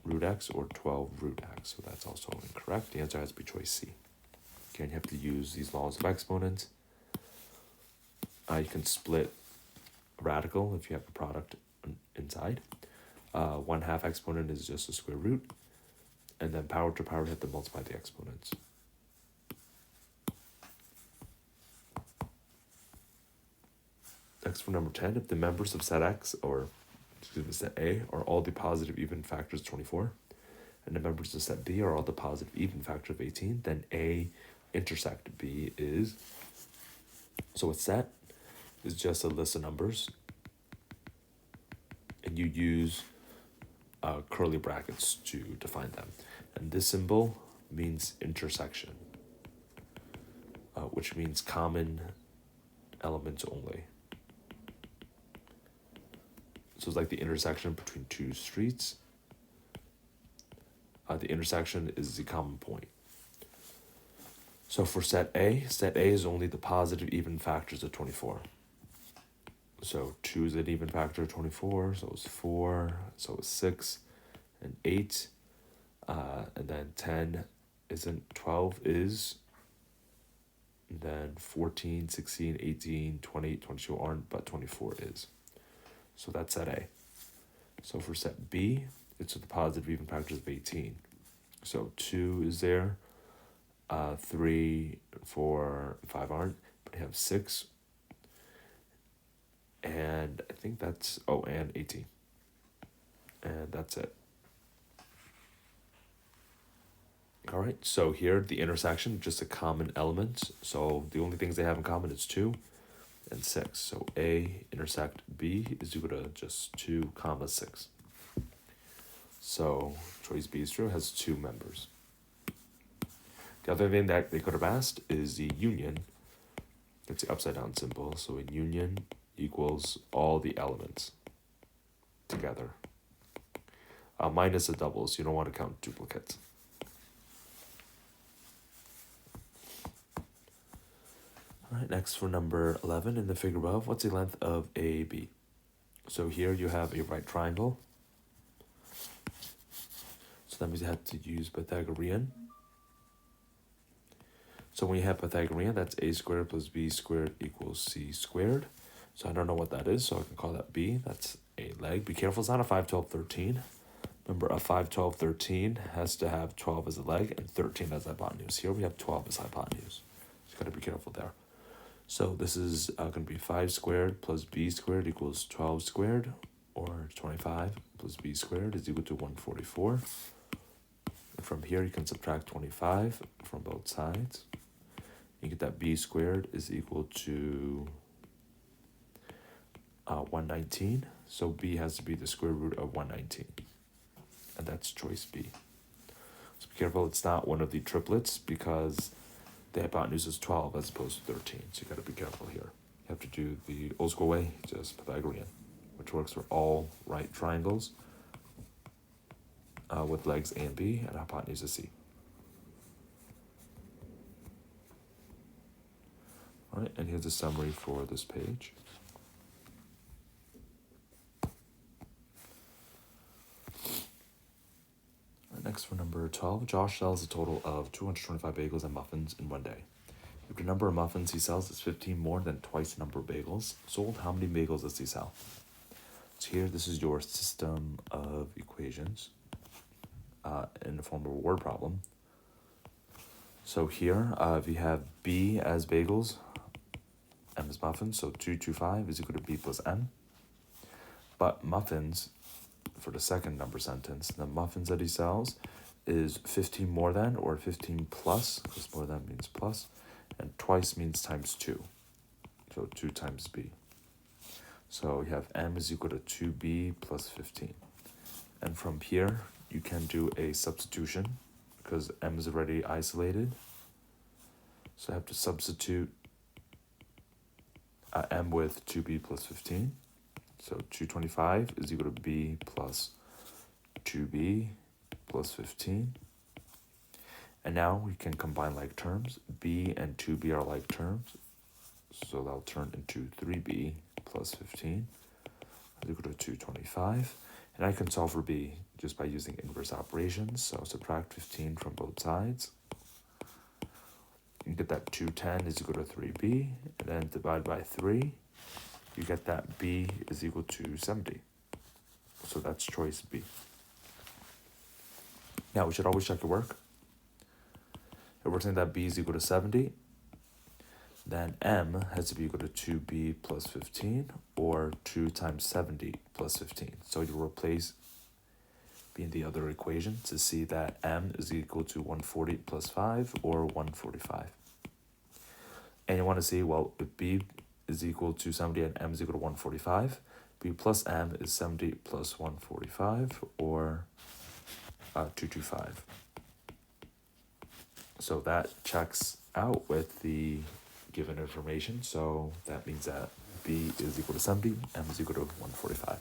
root x, or 12 root x, so that's also incorrect. The answer has to be choice C. Again, you have to use these laws of exponents. You can split a radical if you have a product inside. 1/2 exponent is just a square root, and then power to power, you have to multiply the exponents. Next for number 10, if the members of set X, or set A, are all the positive even factors of 24, and the members of set B are all the positive even factors of 18, then A intersect B is, so a set is just a list of numbers, and you use curly brackets to define them. And this symbol means intersection, which means common elements only. So it's like the intersection between two streets. The intersection is the common point. So for set A is only the positive even factors of 24. So 2 is an even factor of 24, so it's 4, so it's 6, and 8, and then 10 isn't, 12 is, and then 14, 16, 18, 28, 22 aren't, but 24 is. So that's set A. So for set B, it's the positive even factors of 18. So 2 is there, 3, 4, 5 aren't, but you have 6, and I think that's, and 18. And that's it. All right, so here, the intersection, just a common element. So the only things they have in common is 2 and 6. So A intersect B is equal to just 2 comma 6. So choice B is true, has 2 members. The other thing that they could have asked is the union. It's the upside down symbol. So a union equals all the elements together. Minus the doubles. You don't want to count duplicates. All right, next for number 11, in the figure above, what's the length of AB? So here you have a right triangle. So that means you have to use Pythagorean. So when you have Pythagorean, that's a squared plus b squared equals c squared. So I don't know what that is, so I can call that b. That's a leg. Be careful, it's not a 5, 12, 13. Remember, a 5, 12, 13 has to have 12 as a leg and 13 as hypotenuse. Here we have 12 as hypotenuse. So you got to be careful there. So this is going to be 5 squared plus b squared equals 12 squared, or 25 plus b squared is equal to 144. And from here, you can subtract 25 from both sides. You get that b squared is equal to 119. So b has to be the square root of 119. And that's choice B. So be careful, it's not one of the triplets because the hypotenuse is 12 as opposed to 13. So you got to be careful here. You have to do the old school way, just Pythagorean, which works for all right triangles with legs A and B and hypotenuse is C. All right, and here's a summary for this page. Next for number 12, Josh sells a total of 225 bagels and muffins in one day. If the number of muffins he sells is 15 more than twice the number of bagels sold, how many bagels does he sell? So here, this is your system of equations in the form of a word problem. So here, if you have B as bagels, M as muffins, so 225 is equal to B plus M. But muffins, for the second number sentence, the muffins that he sells is 15 more than, or 15 plus, because more than means plus, and twice means times 2. So 2 times B. So you have M is equal to 2B plus 15. And from here, you can do a substitution, because M is already isolated. So I have to substitute M with 2B plus 15. So 225 is equal to B plus 2B plus 15. And now we can combine like terms. B and 2B are like terms. So that'll turn into 3B plus 15 is equal to 225. And I can solve for B just by using inverse operations. So subtract 15 from both sides. You get that 210 is equal to 3B. And then divide by 3. You get that B is equal to 70. So that's choice B. Now we should always check your work. If we're saying that B is equal to 70, then M has to be equal to 2B plus 15, or 2 times 70 plus 15. So you replace B in the other equation to see that M is equal to 140 plus 5, or 145. And you want to see, well, if B is equal to 70 and M is equal to 145, B plus M is 70 plus 145, or 225. So that checks out with the given information. So that means that B is equal to 70, M is equal to 145.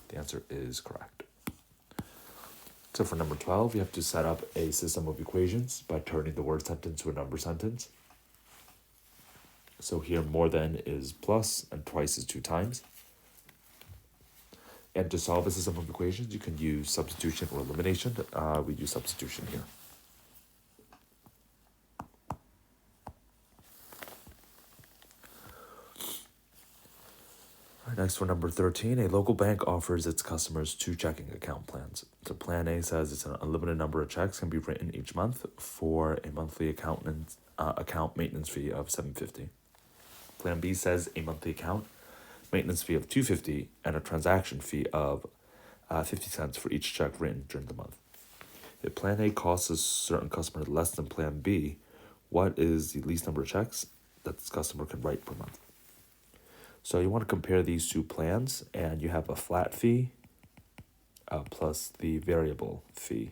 The answer is correct. So for number 12, you have to set up a system of equations by turning the word sentence to a number sentence. So here, more than is plus, and twice is 2 times. And to solve a system of equations, you can use substitution or elimination. We use substitution here. Next, for number 13, a local bank offers its customers 2 checking account plans. So plan A says it's an unlimited number of checks can be written each month for a monthly account maintenance fee of $750. Plan B says a monthly account maintenance fee of $250 and a transaction fee of 50 cents for each check written during the month. If Plan A costs a certain customer less than Plan B, what is the least number of checks that this customer can write per month? So you want to compare these 2 plans, and you have a flat fee plus the variable fee.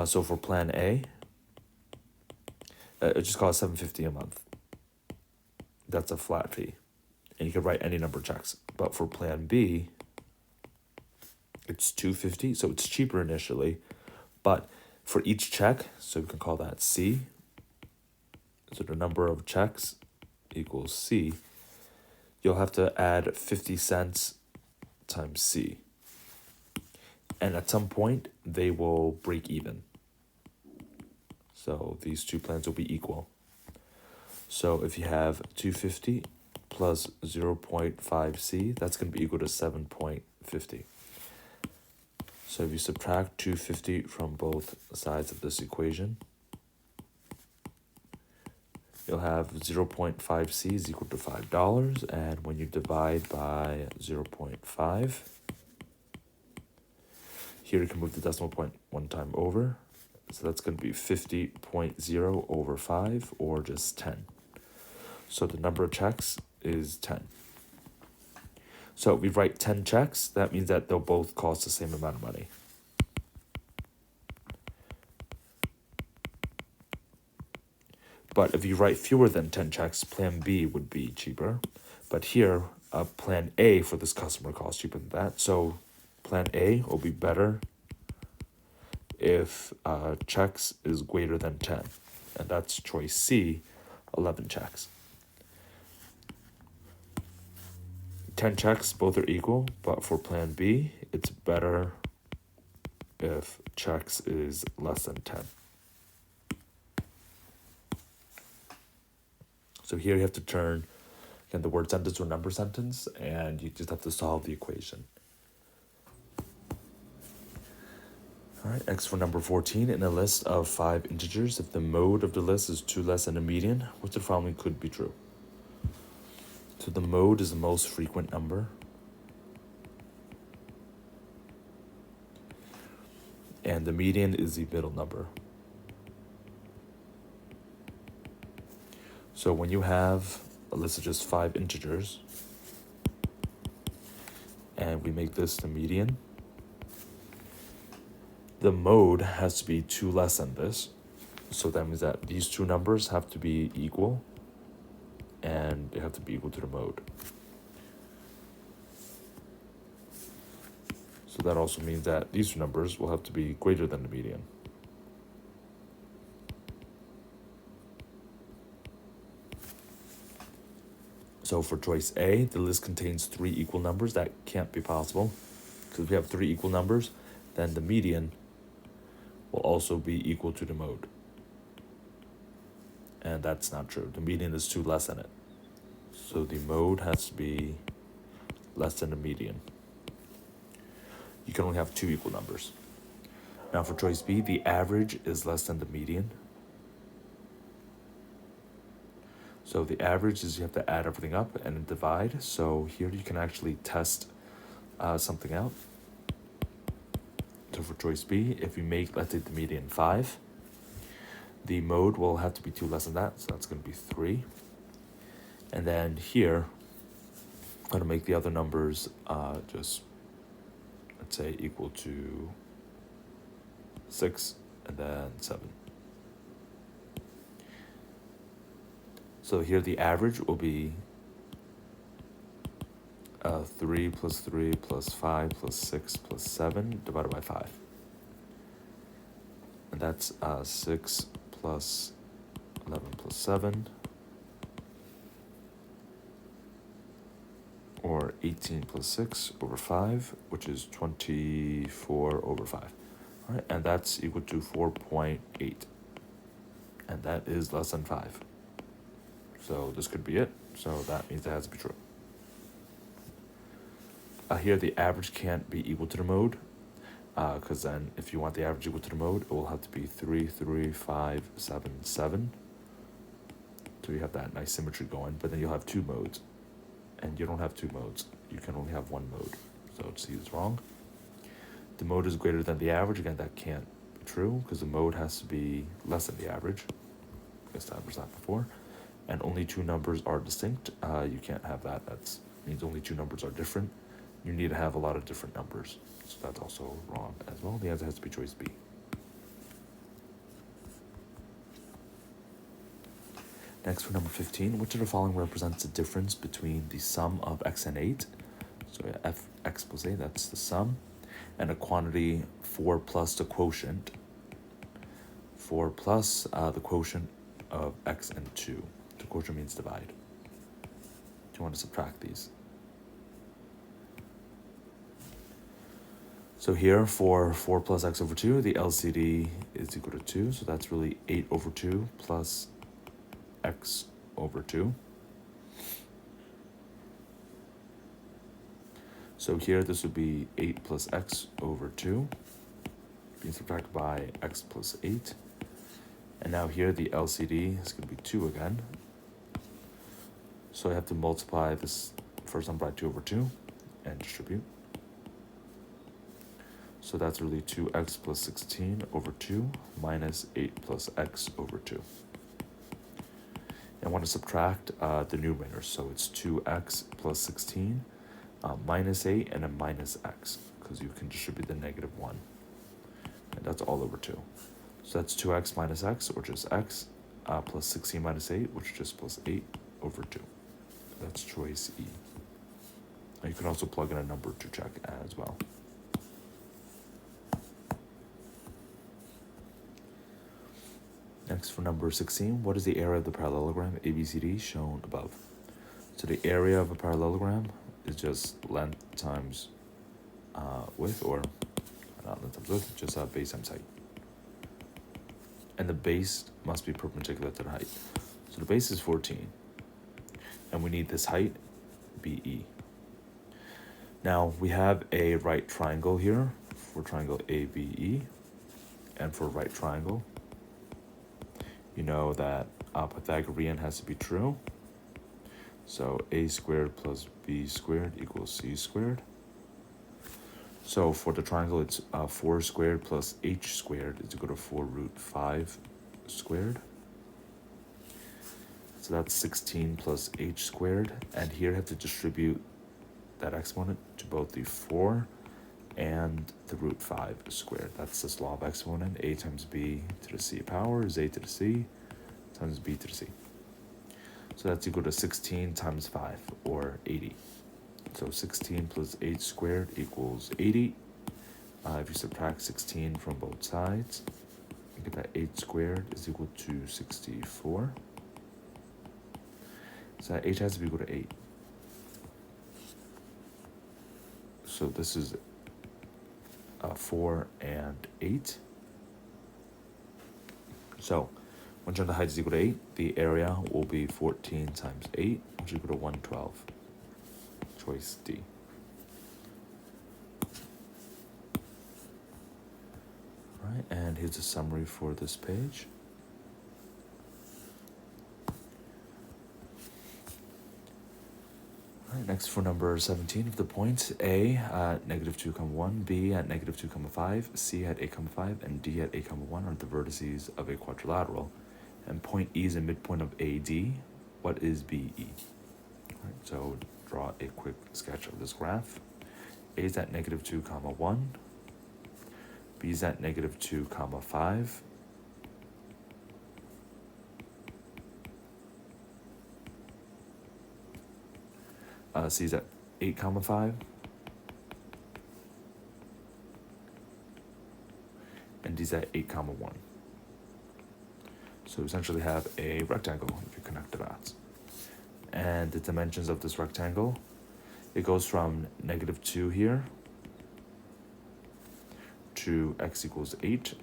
So for Plan A, it just costs $750 a month. That's a flat fee, and you can write any number of checks. But for Plan B, it's $250, so it's cheaper initially, but for each check, so we can call that C. So the number of checks equals C. You'll have to add 50 cents times C. And at some point, they will break even. So these two plans will be equal. So if you have 250 plus 0.5c, that's going to be equal to 7.50. So if you subtract 250 from both sides of this equation, you'll have 0.5c is equal to $5. And when you divide by 0.5, here you can move the decimal point one time over. So that's going to be 50.0 over 5, or just 10. So the number of checks is 10. So if we write 10 checks, that means that they'll both cost the same amount of money. But if you write fewer than 10 checks, plan B would be cheaper. But here, plan A for this customer costs cheaper than that. So plan A will be better if checks is greater than 10. And that's choice C, 11 checks. 10 checks, both are equal, but for plan B, it's better if checks is less than 10. So here you have to turn the word sentence to a number sentence, and you just have to solve the equation. All right, next for number 14, in a list of 5 integers, if the mode of the list is 2 less than a median, which of the following could be true? So the mode is the most frequent number. And the median is the middle number. So when you have a list of just 5 integers, and we make this the median, the mode has to be 2 less than this. So that means that these two numbers have to be equal, and they have to be equal to the mode. So that also means that these two numbers will have to be greater than the median. So for choice A, the list contains 3 equal numbers. That can't be possible, because if we have 3 equal numbers, then the median will also be equal to the mode. And that's not true. The median is 2 less than it. So the mode has to be less than the median. You can only have 2 equal numbers. Now for choice B, the average is less than the median. So the average is you have to add everything up and then divide. So here you can actually test something out. So for choice B, if you make, let's say, the median 5, the mode will have to be 2 less than that. So that's going to be 3. And then here, I'm going to make the other numbers just, let's say, equal to 6 and then 7. So here the average will be 3 plus 3 plus 5 plus 6 plus 7 divided by 5. And that's 6 plus 11 plus 7, or 18 plus 6 over 5, which is 24 over 5. All right, and that's equal to 4.8. And that is less than 5. So this could be it. So that means that has to be true. Here the average can't be equal to the mode, because then if you want the average equal to the mode, it will have to be 3, 3, 5, 7, 7. So you have that nice symmetry going, but then you'll have 2 modes. And you don't have 2 modes. You can only have 1 mode. So C is wrong. The mode is greater than the average. Again, that can't be true, because the mode has to be less than the average. I guess that was that before. And only 2 numbers are distinct. You can't have that. That means only 2 numbers are different. You need to have a lot of different numbers. So that's also wrong as well. The answer has to be choice B. Next for number 15, which of the following represents the difference between the sum of x and 8? So fx plus 8, that's the sum. And a quantity 4 plus the quotient. 4 plus the quotient of x and 2. The quotient means divide. Do you want to subtract these? So here for 4 plus x over 2, the LCD is equal to 2. So that's really 8 over 2 plus x over 2. So here this would be 8 plus x over 2 being subtracted by x plus 8. And now here the LCD is going to be 2 again. So I have to multiply this first number by 2 over 2 and distribute. So that's really 2x plus 16 over 2 minus 8 plus x over 2. And I want to subtract the numerators. So it's 2x plus 16 minus 8 and a minus x, because you can distribute the negative 1. And that's all over 2. So that's 2x minus x, or just x, plus 16 minus 8, which is just plus 8 over 2. That's choice E. And you can also plug in a number to check as well. Next, for number 16, what is the area of the parallelogram ABCD shown above? So the area of a parallelogram is just length times width, or not length times width, just base times height. And the base must be perpendicular to the height. So the base is 14, and we need this height, BE. Now, we have a right triangle here for triangle ABE, and for right triangle, you know that Pythagorean has to be true. So a squared plus b squared equals c squared. So for the triangle, it's 4 squared plus h squared is equal to 4 root 5 squared. So that's 16 plus h squared. And here I have to distribute that exponent to both the 4 and the root 5 squared. That's this law of exponent. A times b to the c power is a to the c times b to the c. So that's equal to 16 times 5, or 80. So 16 plus h squared equals 80. If you subtract 16 from both sides, you get that 8 squared is equal to 64. So that h has to be equal to 8. So this is 4 and 8. So when the height is equal to 8, the area will be 14 times 8, which is equal to 112. Choice D. All right, and here's a summary for this page. All right, next for number 17, if the points A at -2, 1, B at -2, 5, C at 8, 5, and D at 8, 1 are the vertices of a quadrilateral, and point E is a midpoint of AD, what is BE? All right, so draw a quick sketch of this graph. A is at -2, 1. B is at -2, 5. C is at 8, 5. And D is at 8, 1. So essentially have a rectangle if you connect the dots. And the dimensions of this rectangle, it goes from -2 here to x equals 8.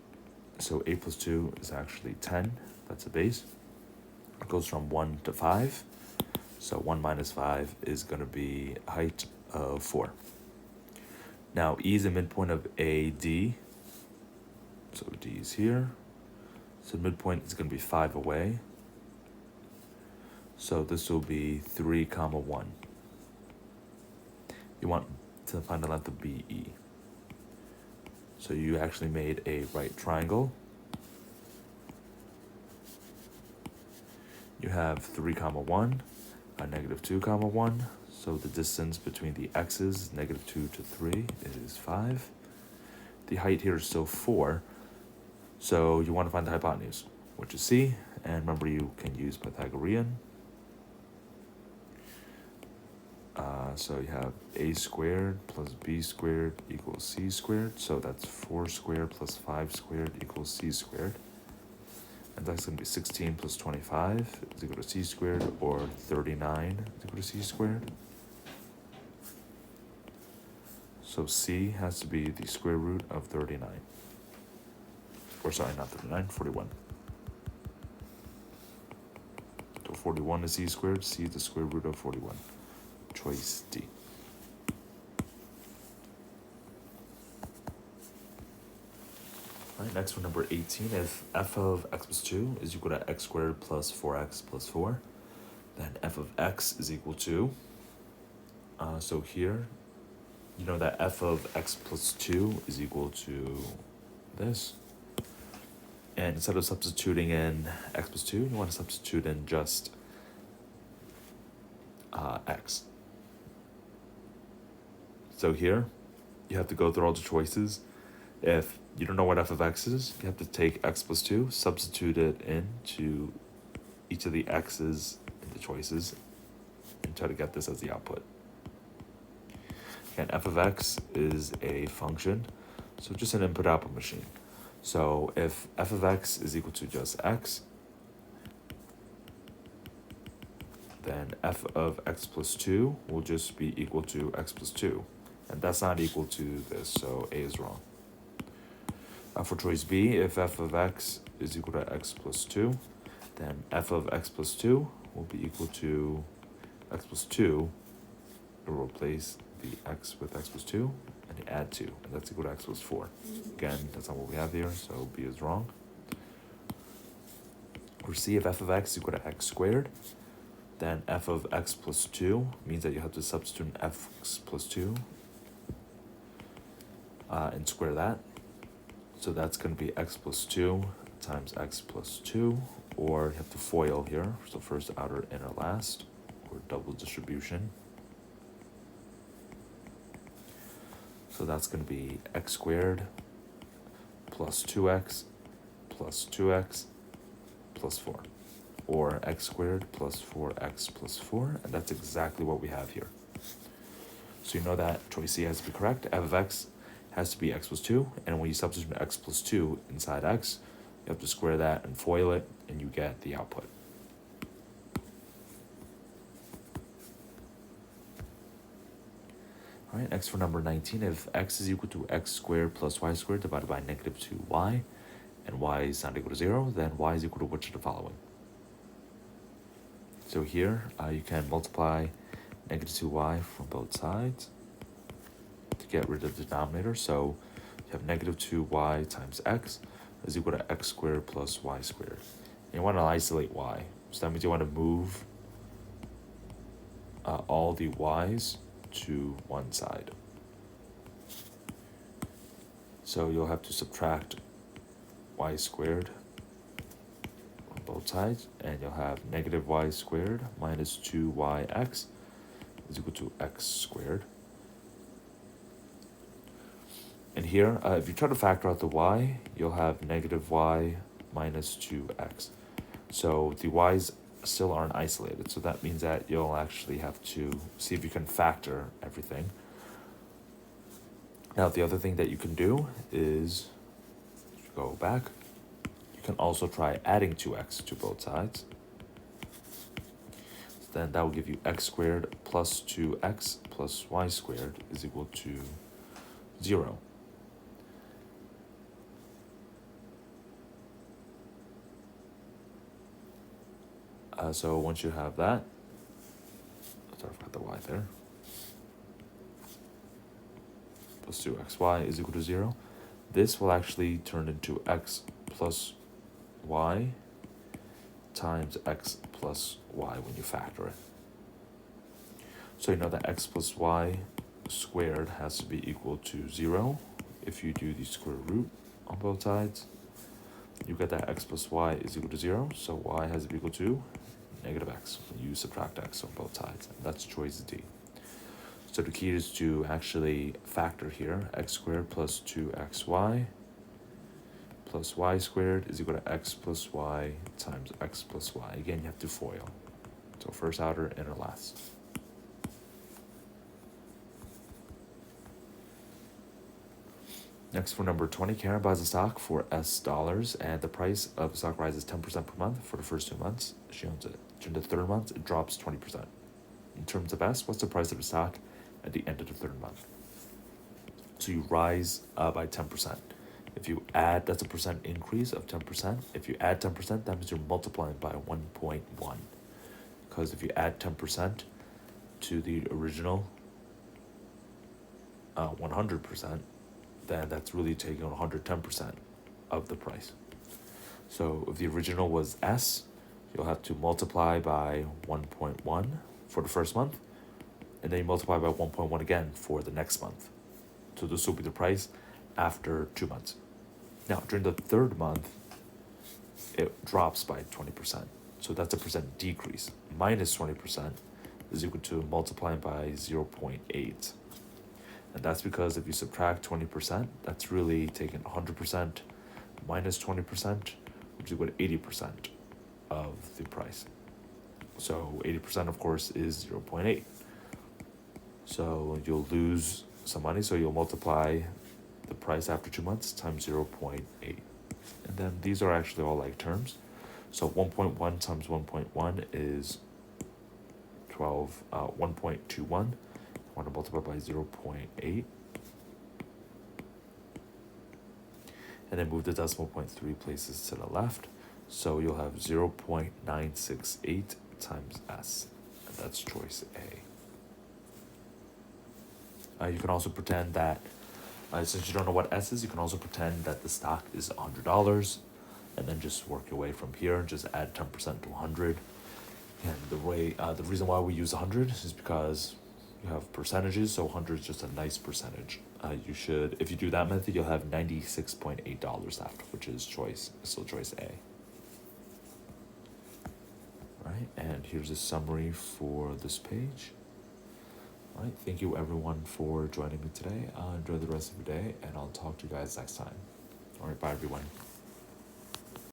So 8 plus 2 is actually 10. That's a base. It goes from 1 to 5. So 1 minus 5 is going to be a height of 4. Now, E is the midpoint of AD. So D is here. So midpoint is going to be 5 away. So this will be 3, 1. You want to find the length of BE. So you actually made a right triangle. You have 3, 1, a -2, 1. So the distance between the x's, -2 to 3, is 5. The height here is still 4. So you want to find the hypotenuse, which is C. And remember, you can use Pythagorean. So you have a squared plus b squared equals c squared. So that's 4 squared plus 5 squared equals c squared. And that's going to be 16 plus 25 is equal to c squared, or 39 is equal to c squared. So C has to be the square root of 39. Or sorry, not 39, 41. So 41 is C squared, C is the square root of 41. Choice D. All right, next one, number 18. If f of x plus 2 is equal to x squared plus 4x plus 4, then f of x is equal to, so here, you know that f of x plus 2 is equal to this. And instead of substituting in x plus 2, you want to substitute in just x. So here, you have to go through all the choices. If you don't know what f of x is, you have to take x plus 2, substitute it into each of the x's in the choices, and try to get this as the output. Again, f of x is a function, so just an input-output machine. So if f of x is equal to just x, then f of x plus 2 will just be equal to x plus 2. And that's not equal to this, so A is wrong. For choice B, if f of x is equal to x plus 2, then f of x plus 2 will be equal to x plus 2. We'll replace the x with x plus 2, and you add 2, and that's equal to x plus 4. Again, that's not what we have here, so B is wrong. Or C, if f of x is equal to x squared, then f of x plus 2 means that you have to substitute in x plus 2 and square that. So that's going to be x plus 2 times x plus 2, or you have to FOIL here, so first, outer, inner, last, or double distribution. So that's going to be x squared plus 2x plus 2x plus 4, or x squared plus 4x plus 4, and that's exactly what we have here. So you know that choice C has to be correct. F of x has to be x plus 2, and when you substitute x plus 2 inside x, you have to square that and FOIL it, and you get the output. All right, next for number 19, if x is equal to x squared plus y squared divided by negative 2y, and y is not equal to 0, then y is equal to which of the following? So here, you can multiply negative 2y from both sides to get rid of the denominator. So you have negative 2y times x is equal to x squared plus y squared. And you want to isolate y. So that means you want to move all the y's to one side. So you'll have to subtract y squared on both sides, and you'll have negative y squared minus 2yx is equal to x squared. And here, if you try to factor out the y, you'll have negative y minus 2x. So the y's still aren't isolated, so that means that you'll actually have to see if you can factor everything. Now, the other thing that you can do is, go back, you can also try adding 2x to both sides. Then that will give you x squared plus 2x plus y squared is equal to 0. So once you have that, sorry, I forgot the y there, plus 2xy is equal to 0, this will actually turn into x plus y times x plus y when you factor it. So you know that x plus y squared has to be equal to 0 if you do the square root on both sides. You get that x plus y is equal to 0, so y has to be equal to negative x when you subtract x on both sides. And that's choice D. So the key is to actually factor here, x squared plus 2xy plus y squared is equal to x plus y times x plus y. Again, you have to FOIL. So first, outer, inner, last. Next, for number 20, Karen buys a stock for $S, and the price of the stock rises 10% per month for the first 2 months. She owns it. During the third month, it drops 20%. In terms of S, what's the price of the stock at the end of the third month? So you rise by 10%. If you add, that's a percent increase of 10%. If you add 10%, that means you're multiplying by 1.1. Because if you add 10% to the original 100%, then that's really taking 110% of the price. So if the original was S, you'll have to multiply by 1.1 for the first month, and then you multiply by 1.1 again for the next month. So this will be the price after 2 months. Now, during the third month, it drops by 20%. So that's a percent decrease. Minus 20% is equal to multiplying by 0.8. And that's because if you subtract 20%, that's really taking 100% minus 20%, which is equal to 80% of the price. So 80%, of course, is 0.8. So you'll lose some money, so you'll multiply the price after 2 months times 0.8. And then these are actually all like terms. So 1.1 times 1.1 is 1.21. I want to multiply by 0.8. And then move the decimal point 3 places to the left. So you'll have 0.968 times S. And that's choice A. You can also pretend that, since you don't know what S is, you can also pretend that the stock is $100, and then just work your way from here. Just add 10% to 100. And the reason why we use 100 is because you have percentages, so 100 is just a nice percentage. If you do that method, you'll have $96.8 left, which is still choice A. Right, and here's a summary for this page. All right, thank you everyone for joining me today. Enjoy the rest of your day, and I'll talk to you guys next time. All right, bye everyone.